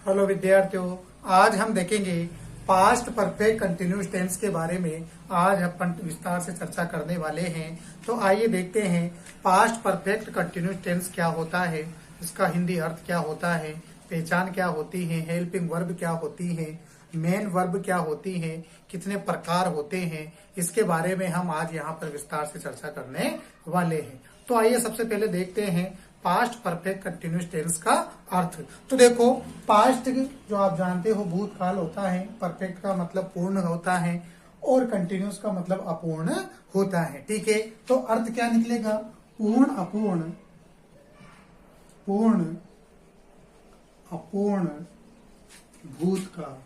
Hello विद्यार्थियों, आज हम देखेंगे पास्ट परफेक्ट कंटिन्यूस टेंस के बारे में। आज अपन विस्तार से चर्चा करने वाले हैं। तो आइए देखते हैं पास्ट परफेक्ट कंटिन्यूस टेंस क्या होता है, इसका हिंदी अर्थ क्या होता है, पहचान क्या होती है, हेल्पिंग वर्ब क्या होती है, मेन वर्ब क्या होती है, कितने प्रकार होते हैं, इसके बारे में हम आज यहाँ पर विस्तार से चर्चा करने वाले हैं। तो आइए सबसे पहले देखते हैं पास्ट परफेक्ट कंटिन्यूस टेंस का अर्थ। तो देखो, पास्ट जो आप जानते हो भूतकाल होता है, परफेक्ट का मतलब पूर्ण होता है और कंटिन्यूस का मतलब अपूर्ण होता है। ठीक है, तो अर्थ क्या निकलेगा? पूर्ण, अपूर्ण, पूर्ण, अपूर्ण, भूतकाल,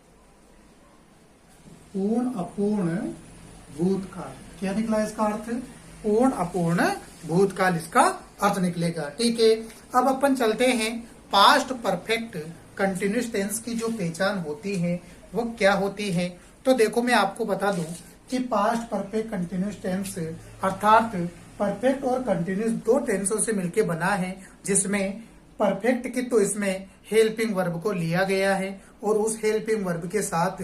पूर्ण, अपूर्ण, भूतकाल। क्या निकला इसका अर्थ? पूर्ण, अपूर्ण, भूतकाल इसका अर्थ निकलेगा। ठीक है, अब अपन चलते हैं पास्ट परफेक्ट कंटिन्यूस टेंस की जो पहचान होती है वो क्या होती है। तो देखो, मैं आपको बता दूं कि पास्ट परफेक्ट कंटिन्यूस टेंस अर्थात परफेक्ट और कंटिन्यूस दो टेंसों से मिलकर बना है, जिसमें परफेक्ट की तो इसमें हेल्पिंग वर्ब को लिया गया है और उस हेल्पिंग वर्ब के साथ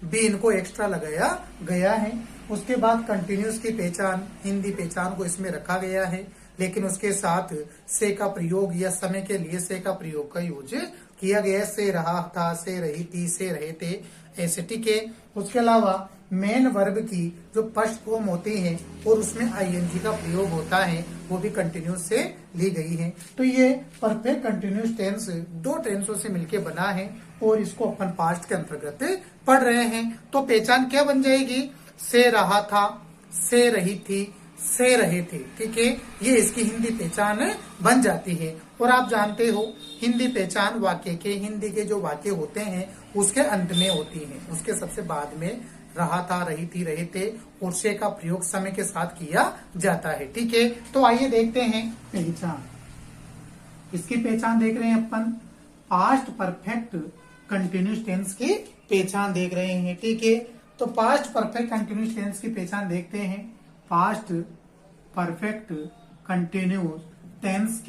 बीन को एक्स्ट्रा लगाया गया है। उसके बाद कंटिन्यूस की पहचान, हिंदी पहचान को इसमें रखा गया है, लेकिन उसके साथ से का प्रयोग या समय के लिए से का प्रयोग का यूज किया गया है। से रहा था, से रही थी, से रहे थे, ऐसे। ठीक है, उसके अलावा मेन वर्ब की जो फर्स्ट फॉर्म होती है और उसमें आईएनजी का प्रयोग होता है, वो भी कंटिन्यूस से ली गई है। तो ये परफेक्ट कंटिन्यूस टेंस दो टेंसों से मिलकर बना है और इसको अपन पास्ट के अंतर्गत पढ़ रहे हैं। तो पहचान क्या बन जाएगी? से रहा था, से रही थी, से रहे थे। ठीक है, ये इसकी हिंदी पहचान बन जाती है। और आप जानते हो हिंदी पहचान वाक्य के, हिंदी के जो वाक्य होते हैं उसके अंत में होती है, उसके सबसे बाद में रहा था, रही थी, रहे थे और से का प्रयोग समय के साथ किया जाता है। ठीक है, तो आइए देखते हैं पहचान। इसकी पहचान देख रहे हैं अपन, पास्ट परफेक्ट कंटिन्यूस टेंस की पहचान देख रहे हैं। ठीक है, तो पास्ट परफेक्ट कंटिन्यूस टेंस की पहचान देखते हैं। पास्ट परफेक्ट कंटिन्यूस टेंस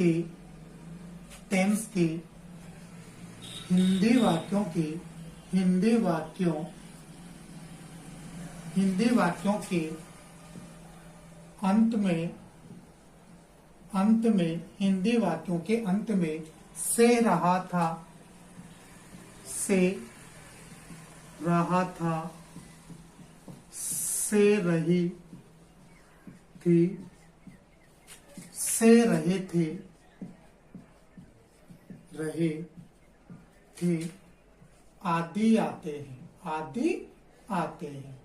के हिंदी वाक्यों के अंत में हिंदी वाक्यों के अंत में से रहा था, से रहा था, से रही थी, से रहे थे, रहे थे, आदि आते हैं, आदि आते हैं,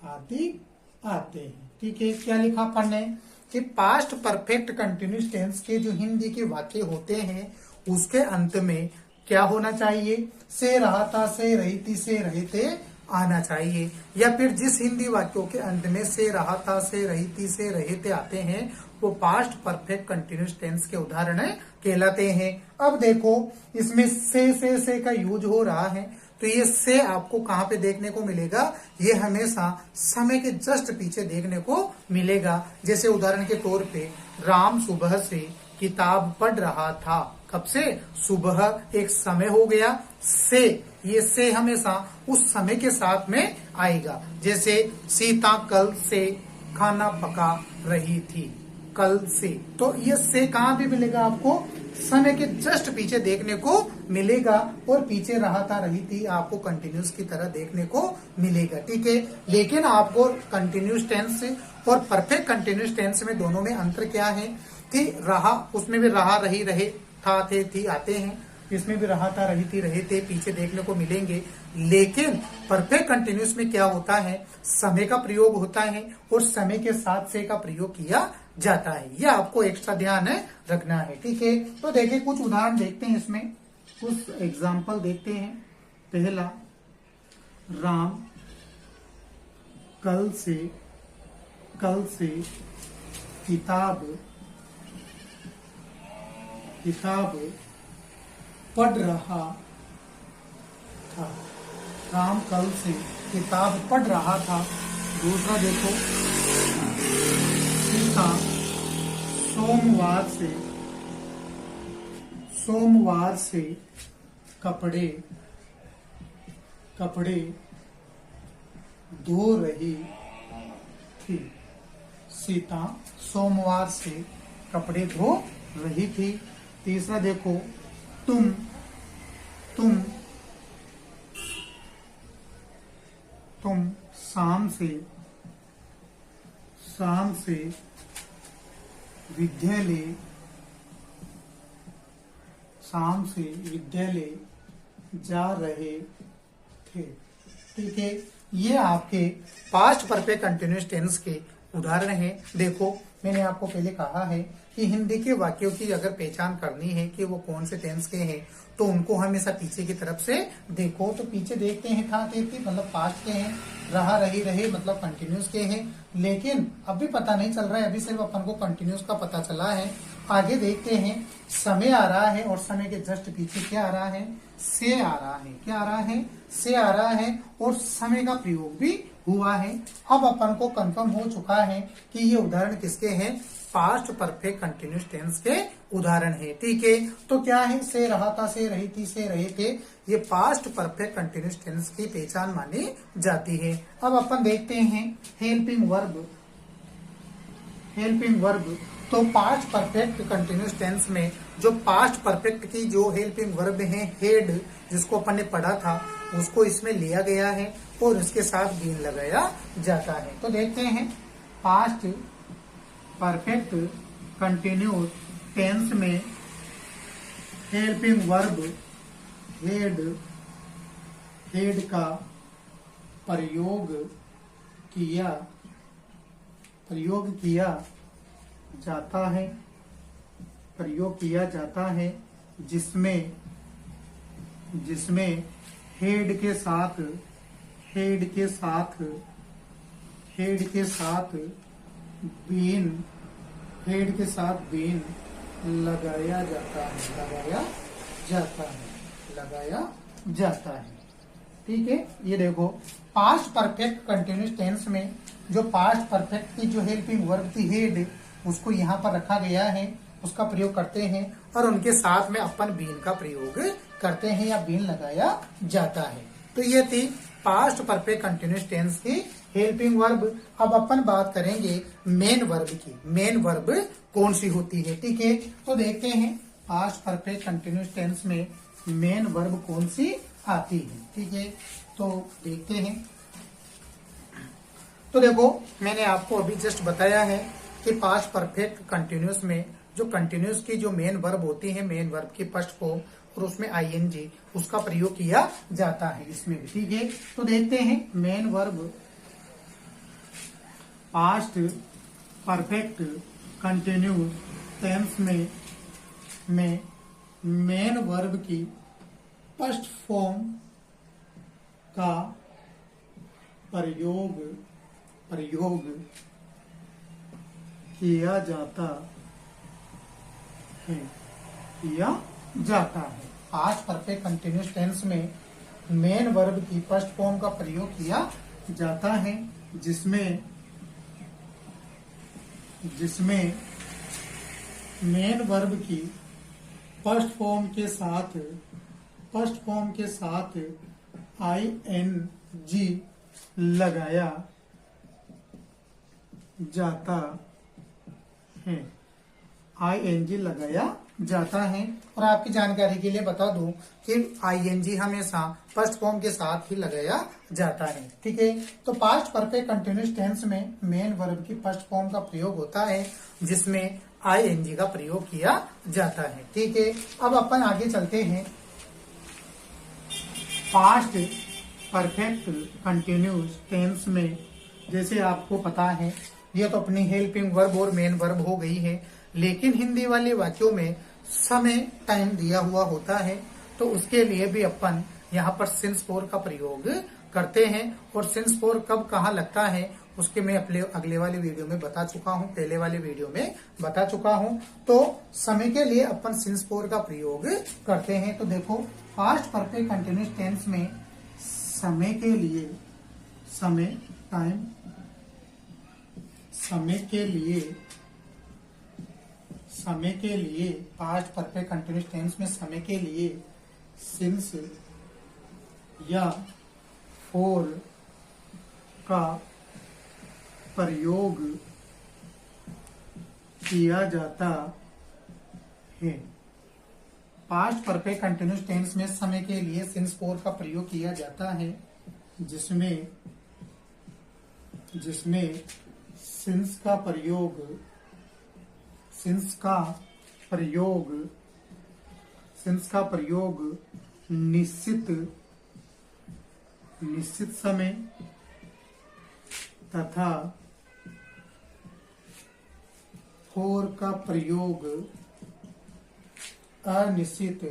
आदि आते हैं। ठीक है, क्या लिखा अपन ने कि पास्ट परफेक्ट कंटिन्यूस टेंस के जो हिंदी के वाक्य होते हैं उसके अंत में क्या होना चाहिए? से रहा था, से रही थी, से रहे थे आना चाहिए। या फिर जिस हिंदी वाक्यों के अंत में से रहा था, से रही थी, से रहे थे आते हैं वो पास्ट परफेक्ट कंटिन्यूस टेंस के उदाहरण कहलाते हैं। अब देखो, इसमें से का यूज हो रहा है, तो ये से आपको कहाँ पे देखने को मिलेगा? ये हमेशा समय के जस्ट पीछे देखने को मिलेगा। जैसे उदाहरण के तौर पे, राम सुबह से किताब पढ़ रहा था। कब से? सुबह, एक समय हो गया। से, ये से हमेशा उस समय के साथ में आएगा। जैसे सीता कल से खाना पका रही थी, कल से। तो ये से कहाँ भी मिलेगा आपको? समय के जस्ट पीछे देखने को मिलेगा और पीछे रहा था, रही थी आपको कंटिन्यूस की तरह देखने को मिलेगा। ठीक है, लेकिन आपको कंटिन्यूस टेंस और परफेक्ट कंटिन्यूस टेंस में दोनों में अंतर क्या है कि रहा, उसमें भी रहा, रही, रहे, था, थे, थी आते हैं, इसमें भी रहा था, रही थी, रहे थे पीछे देखने को मिलेंगे। लेकिन परफेक्ट कंटिन्यूस में क्या होता है? समय का प्रयोग होता है और समय के साथ से का प्रयोग किया जाता है। यह आपको एक्स्ट्रा ध्यान रखना है। ठीक है, तो देखिए कुछ उदाहरण देखते हैं, इसमें कुछ एग्जाम्पल देखते हैं। पहला, राम कल से किताब पढ़ रहा था। राम कल से किताब पढ़ रहा था। दूसरा देखो, सीता सोमवार से कपड़े कपड़े धो रही थी। सीता सोमवार से कपड़े धो रही थी। तीसरा देखो, तुम शाम से विद्यालय जा रहे थे। ठीक है, ये आपके पास्ट परफेक्ट कंटिन्यूअस टेंस के उदाहरण हैं। देखो, मैंने आपको पहले कहा है कि हिंदी के वाक्यों की अगर पहचान करनी है कि वो कौन से टेंस के हैं, तो उनको हमेशा पीछे की तरफ से देखो। तो पीछे देखते हैं, था थे थी मतलब पास्ट के हैं, रहा रही रहे मतलब कंटिन्यूस के हैं। लेकिन अभी पता नहीं चल रहा है, अभी सिर्फ अपन को कंटिन्यूस का पता चला है। आगे देखते हैं, समय आ रहा है और समय के जस्ट पीछे क्या आ रहा है, से आ रहा है। क्या आ रहा है, से आ रहा है और समय का प्रयोग भी हुआ है। अब अपन को कंफर्म हो चुका है कि ये उदाहरण किसके हैं, पास्ट परफेक्ट कंटिन्यूस टेंस के उदाहरण है। ठीक है, तो क्या है, से रहा था, से रही थी, से रहे थे, ये पास्ट परफेक्ट कंटिन्यूस टेंस की पहचान मानी जाती है। अब अपन देखते हैं हेल्पिंग वर्ब। तो पास्ट परफेक्ट कंटिन्यूस टेंस में जो पास्ट परफेक्ट की जो हेल्पिंग वर्ब है, हेड, जिसको अपन ने पढ़ा था, उसको इसमें लिया गया है और इसके साथ बीन लगाया जाता है। तो देखते हैं, पास्ट परफेक्ट कंटिन्यूस टेंस में हेल्पिंग वर्ब हेड का प्रयोग किया जाता है, जिसमें हेड के साथ बीन लगाया जाता है। ठीक है, ये देखो, पास्ट परफेक्ट कंटिन्यूस टेंस में जो पास्ट परफेक्ट की जो हेल्पिंग वर्ब थी हेड, उसको यहाँ पर रखा गया है, उसका प्रयोग करते हैं और उनके साथ में अपन बीन का प्रयोग करते हैं या बीन लगाया जाता है। तो ये थी पास्ट परफेक्ट कंटिन्यूस टेंस की हेल्पिंग वर्ब। अब अपन बात करेंगे मेन वर्ब की। मेन वर्ब कौन सी होती है? ठीक है, तो देखते हैं पास्ट परफेक्ट कंटिन्यूस टेंस में मेन वर्ब कौन सी आती है। ठीक है, तो देखते हैं। तो देखो, मैंने आपको अभी जस्ट बताया है कि पास्ट परफेक्ट कंटिन्यूस में जो कंटिन्यूस की जो मेन वर्ब होती है, मेन वर्ब की फर्स्ट फॉर्म और उसमें आईएनजी, उसका प्रयोग किया जाता है इसमें भी। ठीक है, तो देखते हैं main verb past perfect continuous tense में मेन वर्ब की फर्स्ट फॉर्म का प्रयोग किया जाता है। पास्ट परफेक्ट कंटिन्यूस टेंस में मेन वर्ब की फर्स्ट फॉर्म का प्रयोग किया जाता है, जिसमें मेन वर्ब की फर्स्ट फॉर्म के साथ आईएनजी लगाया जाता है। आईएनजी लगाया जाता है। और आपकी जानकारी के लिए बता दूं कि आईएनजी हमेशा फर्स्ट फॉर्म के साथ ही लगाया जाता है। ठीक है, तो पास्ट परफेक्ट कंटिन्यूस टेंस में मेन वर्ब की फर्स्ट फॉर्म का प्रयोग होता है, जिसमें आईएनजी का प्रयोग किया जाता है। ठीक है, अब अपन आगे चलते हैं। पास्ट परफेक्ट कंटिन्यूस टेंस में, जैसे आपको पता है, ये तो अपनी हेल्पिंग वर्ब और मेन वर्ब हो गई है, लेकिन हिंदी वाले वाक्यों में समय टाइम दिया हुआ होता है, तो उसके लिए भी अपन यहाँ पर सिंस फोर का प्रयोग करते हैं। और सिंस फोर कब कहाँ लगता है उसके मैं अगले वाले वीडियो में बता चुका हूँ, पहले वाले वीडियो में बता चुका हूँ। तो समय के लिए अपन सिंस फोर का प्रयोग करते हैं। तो देखो, पास्ट परफेक्ट कंटिन्यूस टेंस में समय के लिए पास्ट परफेक्ट कंटिन्यूस टेंस में समय के लिए सिंस या फोर का प्रयोग किया जाता है। पास्ट परफेक्ट कंटिन्यूअस टेंस में समय के लिए सिंस फोर का प्रयोग किया जाता है, जिसमें सिंस का प्रयोग निश्चित समय तथा फोर का प्रयोग अनिश्चित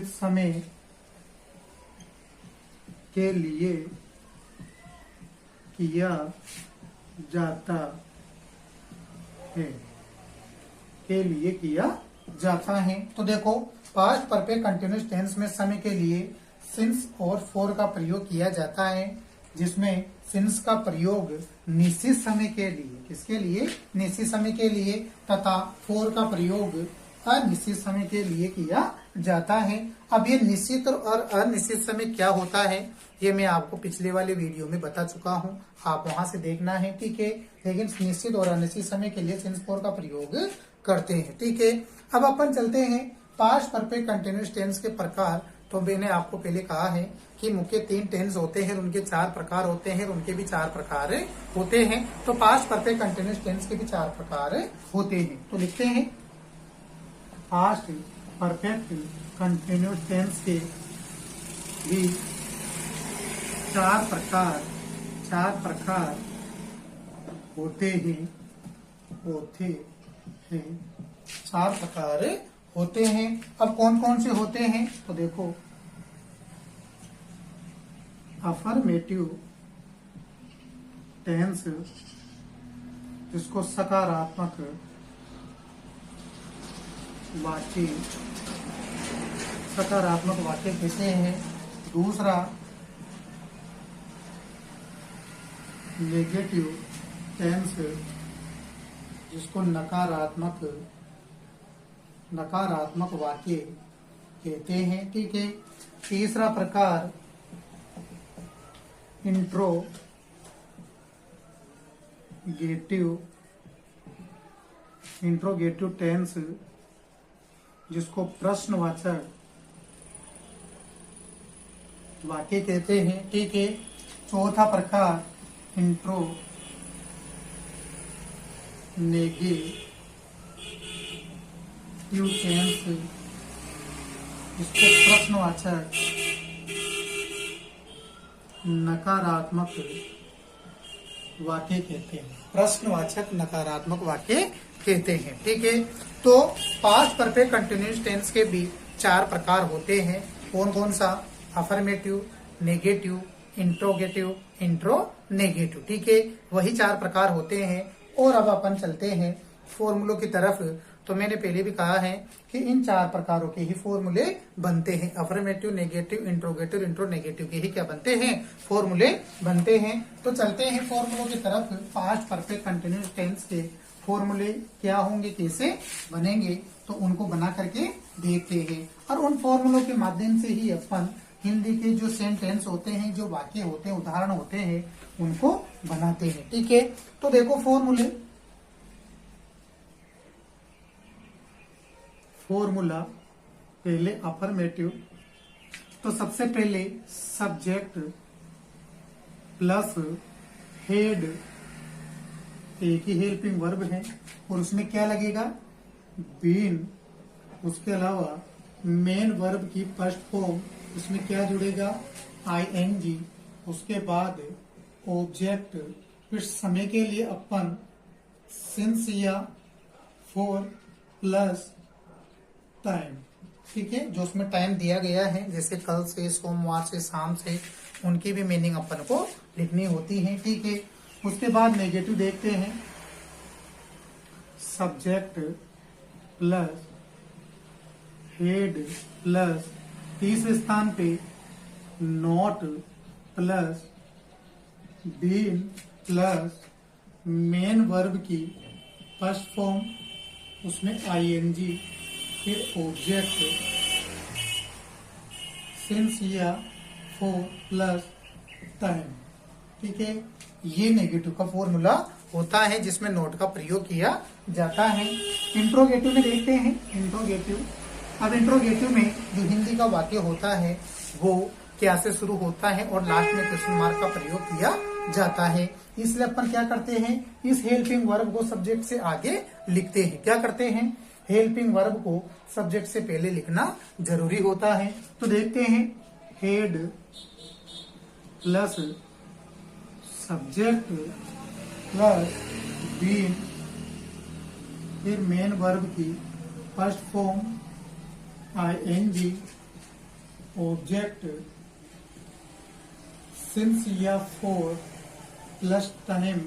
समय के लिए किया जाता है। तो देखो, पास्ट परफेक्ट कंटिन्यूअस टेंस में समय के लिए सिंस और फोर का प्रयोग किया जाता है, जिसमें सिंस का प्रयोग निश्चित समय के लिए, किसके लिए? निश्चित समय के लिए, तथा फोर का प्रयोग अनिश्चित समय के लिए किया जाता है। अब ये निश्चित और अनिश्चित समय क्या होता है, ये मैं आपको पिछले वाले वीडियो में बता चुका हूँ, आप वहां से देखना है, ठीक है। लेकिन निश्चित और अनिश्चित समय के लिए सिंस फोर का प्रयोग करते हैं, ठीक है। अब अपन चलते हैं पास्ट परफेक्ट कंटिन्यूअस टेंस के प्रकार। तो मैंने आपको पहले कहा है कि मुख्य 3 टेंस होते हैं, उनके 4 प्रकार होते हैं, उनके भी 4 प्रकार होते हैं। तो पास्ट परफेक्ट कंटिन्यूअस टेंस के भी 4 प्रकार होते हैं। तो लिखते हैं, पास्ट परफेक्ट कंटिन्यूअस टेंस के भी 4 प्रकार होते हैं। 4 प्रकार होते हैं। अब कौन कौन से होते हैं? तो देखो, अफर्मेटिव टेंस, जिसको सकारात्मक वाक्य कहते हैं। दूसरा, नेगेटिव टेंस, जिसको नकारात्मक वाक्य कहते हैं, ठीक है। तीसरा प्रकार, इंट्रोगेटिव टेंस, जिसको प्रश्नवाचक वाक्य कहते हैं, ठीक है। चौथा प्रकार, इंट्रोनेगेटिव टेंस, जिसको प्रश्नवाचक नकारात्मक वाक्य कहते हैं। प्रश्नवाचक नकारात्मक वाक्य कहते हैं, ठीक है। तो पास्ट परफेक्ट कंटिन्यूअस टेंस के भी 4 प्रकार होते हैं। कौन कौन सा? अफर्मेटिव, नेगेटिव, इंट्रोगेटिव, इंट्रोनेगेटिव, ठीक है। वही 4 प्रकार होते हैं। और अब अपन चलते हैं फॉर्मूलों की तरफ। तो मैंने पहले भी कहा है कि इन 4 प्रकारों के ही फॉर्मूले बनते हैं। अफर्मेटिव, नेगेटिव, इंट्रोगेटिव, इंट्रोनेगेटिव के ही क्या बनते हैं? फॉर्मूले बनते हैं। तो चलते हैं फॉर्मूलों की तरफ। पास्ट परफेक्ट कंटिन्यूअस टेंस के फॉर्मूले क्या होंगे, कैसे बनेंगे, तो उनको बना करके देखते हैं। और उन फॉर्मूलों के माध्यम से ही अपन हिंदी के जो सेंटेंस होते हैं, जो वाक्य होते हैं, उदाहरण होते हैं, उनको बनाते हैं, ठीक है। तो देखो, फॉर्मूला पहले अफर्मेटिव। तो सबसे पहले सब्जेक्ट प्लस हेड, एक ही हेल्पिंग वर्ब है, और उसमें क्या लगेगा? बीन। उसके अलावा मेन वर्ब की फर्स्ट फॉर्म, उसमें क्या जुड़ेगा? ing। उसके बाद ऑब्जेक्ट। फिर समय के लिए अपन सिंस या फोर प्लस टाइम, ठीक है। जो उसमें टाइम दिया गया है, जैसे कल से, सोमवार से, शाम से, उनकी भी मीनिंग अपन को लिखनी होती है, ठीक है। उसके बाद नेगेटिव देखते हैं। सब्जेक्ट प्लस हेड प्लस तीसरे स्थान पे not plus been plus main verb की फर्स्ट फॉर्म, उसमें ing, फिर ऑब्जेक्ट, सिंस या फॉर प्लस टाइम। ठीक है, ये नेगेटिव का फॉर्मूला होता है जिसमें नोट का प्रयोग किया जाता है। इंट्रोगेटिव में देखते हैं इंट्रोगेटिव। अब इंट्रोगेटिव में जो हिंदी का वाक्य होता है वो क्या से शुरू होता है और लास्ट में क्वेश्चन मार्क का प्रयोग किया जाता है। इसलिए अपन क्या करते हैं, इस हेल्पिंग वर्ब को सब्जेक्ट से आगे लिखते हैं। क्या करते हैं, हेल्पिंग वर्ब को सब्जेक्ट से पहले लिखना जरूरी होता है। तो देखते हैं, had plus subject plus been, फिर मेन वर्ब की first form ING, object since या फॉर प्लस टाइम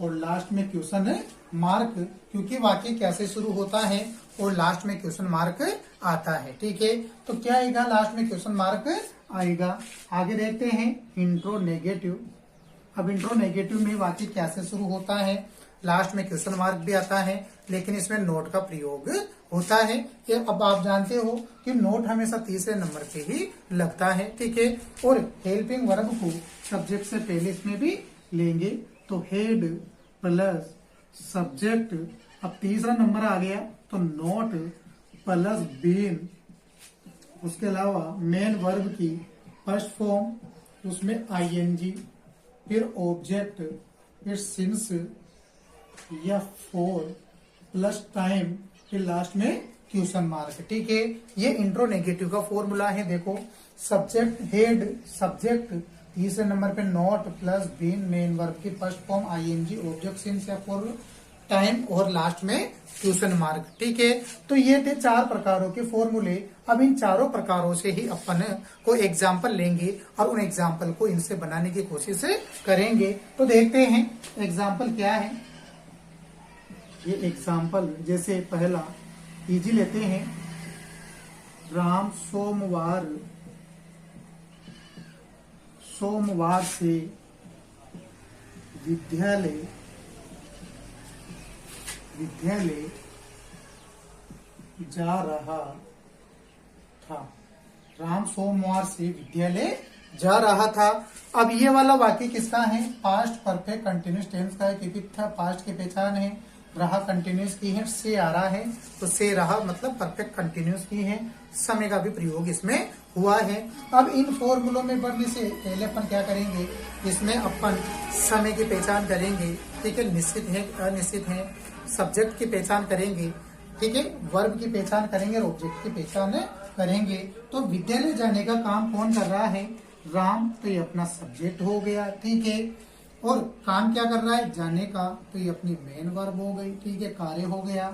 और लास्ट में क्वेश्चन मार्क, क्योंकि वाक्य कैसे शुरू होता है और लास्ट में क्वेश्चन मार्क आता है। ठीक है, तो क्या आएगा, लास्ट में क्वेश्चन मार्क आएगा। आगे देखते हैं इंट्रोनेगेटिव। अब इंट्रोनेगेटिव में वाक्य कैसे शुरू होता है, लास्ट में क्वेश्चन मार्क भी आता है, लेकिन इसमें नोट का प्रयोग होता है। ये अब आप जानते हो कि नोट हमेशा तीसरे नंबर पे ही लगता है। ठीक है, और हेल्पिंग वर्ब को सब्जेक्ट से पहले इसमें भी लेंगे, तो हेड प्लस सब्जेक्ट, अब तीसरा नंबर आ गया तो नोट प्लस बीन, उसके अलावा मेन वर्ब की फर्स्ट फॉर्म उसमें आईएनजी, फिर ऑब्जेक्ट, फिर सिंस या फॉर प्लस टाइम, फिर लास्ट में क्वेश्चन मार्क। ठीक है, ये इंट्रोनेगेटिव का फॉर्मूला है। देखो, सब्जेक्ट हेड सब्जेक्ट, तीसरे नंबर पे not plus been, main verb की first form ING, object since या फॉर टाइम और लास्ट में क्वेश्चन मार्क। ठीक है, तो ये थे 4 प्रकारों के फॉर्मूले। अब इन चारों प्रकारों से ही अपन को एग्जाम्पल लेंगे और उन एग्जाम्पल को इनसे बनाने की कोशिश करेंगे। तो देखते हैं एग्जाम्पल क्या है। ये एग्जाम्पल जैसे पहला इजी लेते हैं, राम सोमवार से विद्यालय जा रहा था। राम सोमवार से विद्यालय जा रहा था। अब ये वाला वाक्य किसका है, पास्ट परफेक्ट कंटिन्यूस टेंस का है, क्योंकि पास्ट की पहचान है, रहा कंटिन्यूस की है, से आ रहा है तो से रहा मतलब परफेक्ट कंटिन्यूस की है, समय का भी प्रयोग इसमें हुआ है। अब इन फॉर्मूलों में बढ़ने से पहले अपन क्या करेंगे, इसमें अपन समय की पहचान करेंगे। ठीक है, निश्चित है अनिश्चित है, सब्जेक्ट की पहचान करेंगे। ठीक है, वर्ब की पहचान करेंगे और ऑब्जेक्ट की पहचान करेंगे। तो विद्यालय जाने का काम कौन कर रहा है, राम, तो ये अपना सब्जेक्ट हो गया। ठीक है, और काम क्या कर रहा है, जाने का, तो ये अपनी मेन वर्ब हो गई। ठीक है, कार्य हो गया।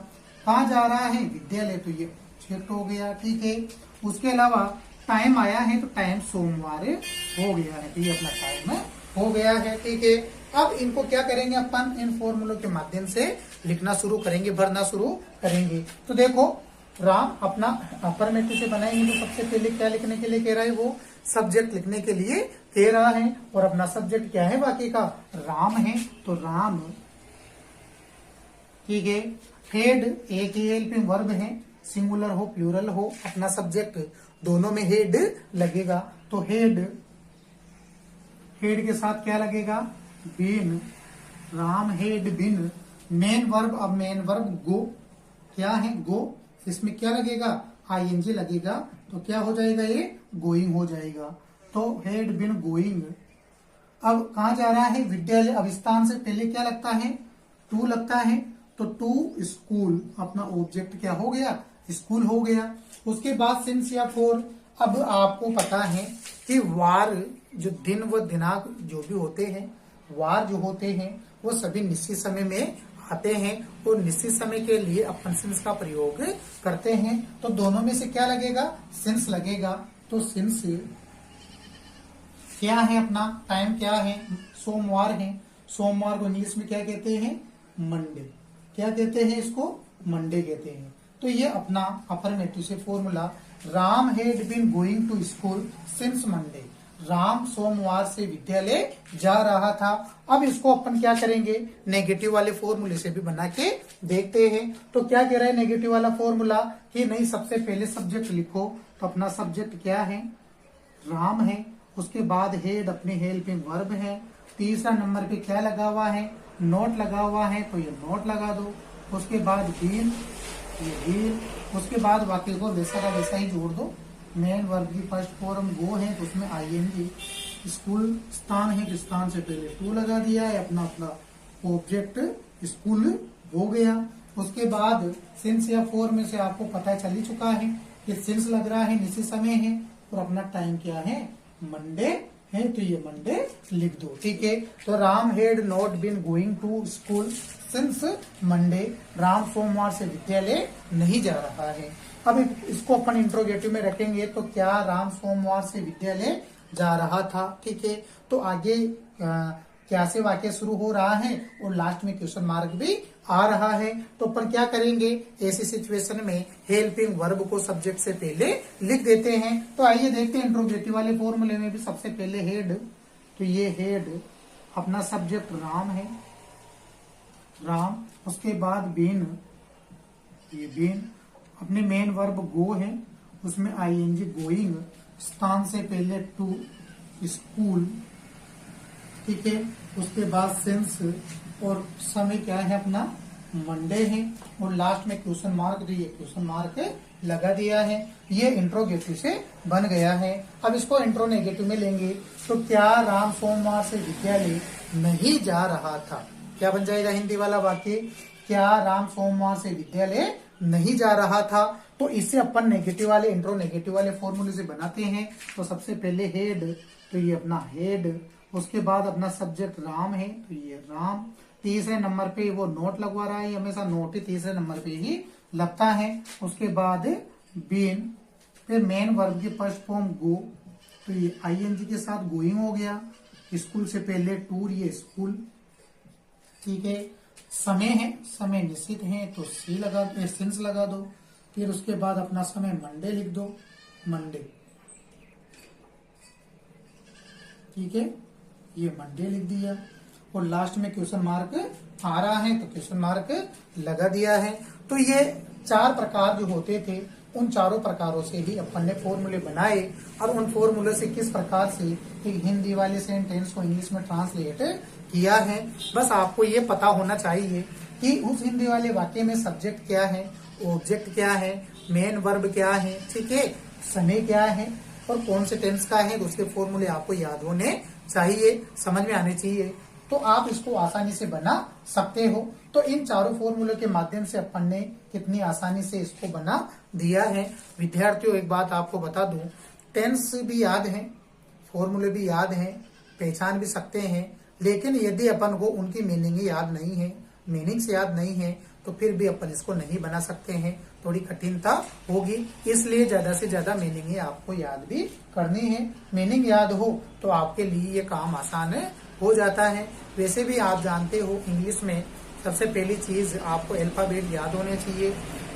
कहाँ जा रहा है, विद्यालय, तो ये ऑब्जेक्ट हो गया। ठीक है, उसके अलावा टाइम आया है तो टाइम सोमवार हो गया है, तो ये अपना टाइम हो गया है। ठीक है, अब इनको क्या करेंगे अपन, इन फॉर्मूलों के माध्यम से लिखना शुरू करेंगे, भरना शुरू करेंगे। तो देखो, राम अपना अफर्मेटिव से बनाएंगे तो सबसे पहले क्या लिखने के लिए कह रहा है, वो सब्जेक्ट लिखने के लिए कह रहा है, और अपना सब्जेक्ट क्या है वाक्य का, राम है, तो राम। ठीक है, हेड एक ही हेल्पिंग वर्ब है, सिंगुलर हो प्लूरल हो, अपना सब्जेक्ट दोनों में हेड लगेगा, तो हेड के साथ क्या लगेगा, been, Ram had been. Main verb, अब मेन वर्ब गो, क्या है, गो, इसमें क्या लगेगा, आईएनजी लगेगा, तो क्या हो जाएगा, ये गोइंग हो जाएगा। तो हेड बीन गोइंग। अब कहाँ जा रहा है, विद्यालय। अब स्थान से पहले क्या लगता है, टू लगता है, तो टू स्कूल, अपना ऑब्जेक्ट क्या हो गया, स्कूल हो गया। उसके बाद सिंस या फॉर। अब आपको पता है कि वार, जो दिन व दिनांक जो भी होते हैं, वार जो होते हैं वो सभी निश्चित समय में आते हैं, और निश्चित समय के लिए अपन सिंस का प्रयोग करते हैं। तो दोनों में से क्या लगेगा, सिंस लगेगा। तो सिंस क्या है, अपना टाइम क्या है, सोमवार है, सोमवार को इंग्लिश में क्या कहते हैं, मंडे। क्या कहते हैं इसको, मंडे कहते हैं। तो ये अपना अफर्मेटिव से formula, Ram had been going to school since Monday. Ram सोमवार से विद्यालय जा रहा था। अब इसको अपन क्या करेंगे, नेगेटिव वाले फॉर्मूले से भी बना के देखते हैं। तो क्या कह रहा है नेगेटिव वाला फॉर्मूला कि नहीं, सबसे पहले सब्जेक्ट लिखो। तो अपना सब्जेक्ट क्या है, राम है। उसके बाद हेड अपने हेल्पिंग वर्ब है। तीसरा नंबर पे क्या लगा हुआ है, नोट लगा हुआ है, तो ये नोट लगा दो। उसके बाद बीन, ये बीन। उसके बाद वाक्य को वैसा का वैसा ही जोड़ दो। मेन वर्ब की फर्स्ट फॉर्म गो है तो उसमें आईएनजी। स्कूल स्थान है तो स्थान से पहले टू लगा दिया है। अपना अपना ऑब्जेक्ट स्कूल हो गया। उसके बाद सिंस या फोर में से आपको पता चल ही चुका है कि सिंस लग रहा है, निश्चित समय है और अपना टाइम क्या है, मंडे है, तो ये मंडे लिख दो। ठीक है, तो Ram had not been going to school since Monday. Ram सोमवार से विद्यालय नहीं जा रहा है। अब इसको अपन इंट्रोगेटिव में रखेंगे तो क्या राम सोमवार से विद्यालय जा रहा था। ठीक है, तो आगे क्या से वाक्य शुरू हो रहा है और लास्ट में क्वेश्चन मार्क भी आ रहा है। तो अपन क्या करेंगे, ऐसी सिचुएशन में हेल्पिंग वर्ब को सब्जेक्ट से पहले लिख देते हैं। तो आइए देखते हैं इंट्रोगेटिव वाले फॉर्मूले में भी सबसे पहले हेड, तो ये हेड अपना सब्जेक्ट राम है, राम। उसके बाद बीन, ये बीन। अपने मेन वर्ब गो है, उसमें आईएनजी गोइंग। स्थान से पहले टू, स्कूल। ठीक है, उसके बाद सिंस और समय क्या है अपना मंडे है और लास्ट में क्वेश्चन मार्क, तो ये क्वेश्चन मार्क लगा दिया है। ये इंट्रोगेटिव से बन गया है। अब इसको इंट्रोनेगेटिव में लेंगे तो क्या राम सोमवार से विद्यालय नहीं जा रहा था। क्या बन जाएगा हिंदी वाला वाक्य, क्या राम सोमवार से विद्यालय नहीं जा रहा था। तो इससे अपन नेगेटिव वाले इंट्रोनेगेटिव वाले फॉर्मूले से बनाते हैं। तो सबसे पहले हेड, तो ये अपना हेड। उसके बाद अपना सब्जेक्ट राम है, तो ये राम। तीसरे नंबर पे वो नोट लगवा रहा है, हमेशा नोट ही तीसरे नंबर पे ही लगता है। उसके बाद बीन, फिर मेन वर्ब की फर्स्ट फॉर्म गो, तो ये आईएनजी के साथ गोइंग हो गया। स्कूल से पहले टूर, ये स्कूल। ठीक है, समय है, समय निश्चित है तो सी लगा दो, सिंस लगा दो। फिर उसके बाद अपना समय मंडे लिख दो, मंडे। ठीक है, ये मंडे लिख दिया और लास्ट में क्वेश्चन मार्क आ रहा है तो क्वेश्चन मार्क लगा दिया है। तो ये चार प्रकार जो होते थे उन चारों प्रकारों से ही अपन ने फॉर्मूले बनाए और उन फॉर्मूले से किस प्रकार से एक हिंदी वाले सेंटेंस को इंग्लिश में ट्रांसलेट किया है। बस आपको ये पता होना चाहिए कि उस हिंदी वाले वाक्य में सब्जेक्ट क्या है, ऑब्जेक्ट क्या है, मेन वर्ब क्या है, ठीक है, समय क्या है और कौन से टेंस का है, उसके फॉर्मूले आपको याद होने चाहिए, समझ में आने चाहिए। तो आप इसको आसानी से बना सकते हो। तो इन चारों फॉर्मूलों के माध्यम से अपन ने कितनी आसानी से इसको बना दिया है। विद्यार्थियों एक बात आपको बता दूं, टेंस भी याद है, फॉर्मूले भी याद हैं, पहचान भी सकते हैं, लेकिन यदि अपन को उनकी मीनिंग याद नहीं है, मीनिंग से याद नहीं है, तो फिर भी अपन इसको नहीं बना सकते हैं, थोड़ी कठिनता होगी। इसलिए ज्यादा से ज्यादा मीनिंग आपको याद भी करनी है। मीनिंग याद हो तो आपके लिए ये काम आसान हो जाता है। वैसे भी आप जानते हो इंग्लिश में सबसे पहली चीज आपको अल्फाबेट याद होने चाहिए,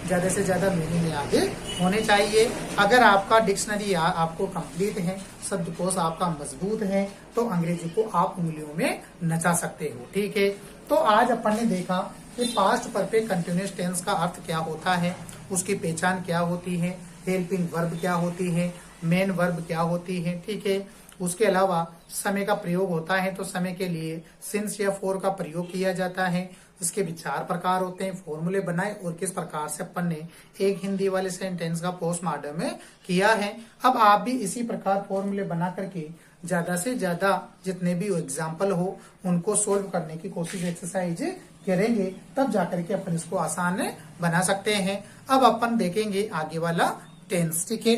ज्यादा से ज्यादा मीनिंग याद होने चाहिए। अगर आपका डिक्शनरी आपको कंप्लीट है, शब्दकोश आपका मजबूत है, तो अंग्रेजी को आप उंगलियों में नचा सकते हो। ठीक है, तो आज अपन ने देखा कि पास्ट परफेक्ट कंटिन्यूअस टेंस का अर्थ क्या होता है, उसकी पहचान क्या होती है, हेल्पिंग वर्ब क्या होती है, मेन वर्ब क्या होती है। ठीक है, उसके अलावा समय का प्रयोग होता है तो समय के लिए सिंस या फॉर का प्रयोग किया जाता है। इसके भी चार प्रकार होते हैं, फॉर्मूले बनाए और किस प्रकार से अपन ने एक हिंदी वाले सेंटेंस का पोस्टमार्टम में किया है। अब आप भी इसी प्रकार फॉर्मूले बना करके ज्यादा से ज्यादा जितने भी एग्जाम्पल हो उनको सोल्व करने की कोशिश, एक्सरसाइज करेंगे, तब जाकर के अपन इसको आसान बना सकते हैं। अब अपन देखेंगे आगे वाला टेंस। ठीक है।